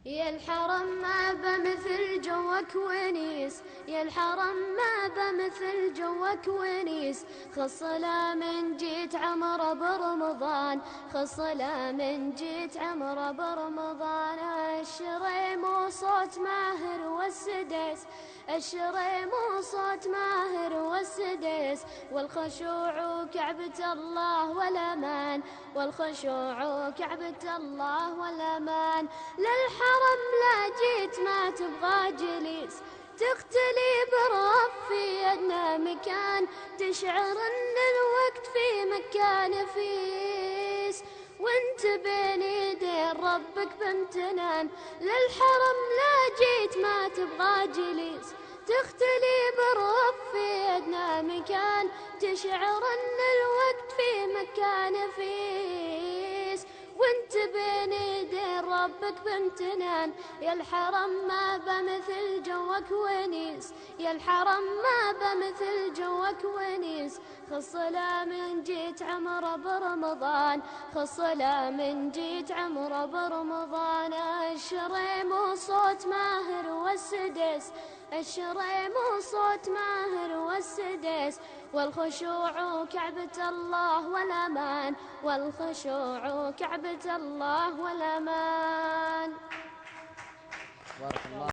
يا الحرم ما بمثل جوك ونيس، يا الحرم ما بمثل جوك ونيس، خصلا من جيت عمره برمضان، خصلا من جيت عمره برمضان. الشريم وصوت ماهر والسدس، الشريم وصوت ماهر والسدس، والخشوع كعبة الله والأمان، والخشوع كعبة الله والأمان. للحرم لا جيت ما تبغى جليس، تختلي برف في أدنى مكان، تشعر أن الوقت في مكة نفيس، وانت بين يدين ربك بامتنان. للحرم لا جيت ما تبغى جليس، تختلي برف في أدنى مكان، تشعر أن الوقت في مكة نفيس، وانت بين يدين ربك بامتنان. يا الحرم ما بمثل جوك ونيس، يا الحرم ما بمثل جوك ونيس، خصلا من جيت عمره برمضان، خصلا من جيت عمره برمضان. الشريم وصوت ماهر والسدس، الشريم وصوت ماهر والسدس، والخشوع كعبة الله والأمان، والخشوع كعبة الله والأمان. بارك الله.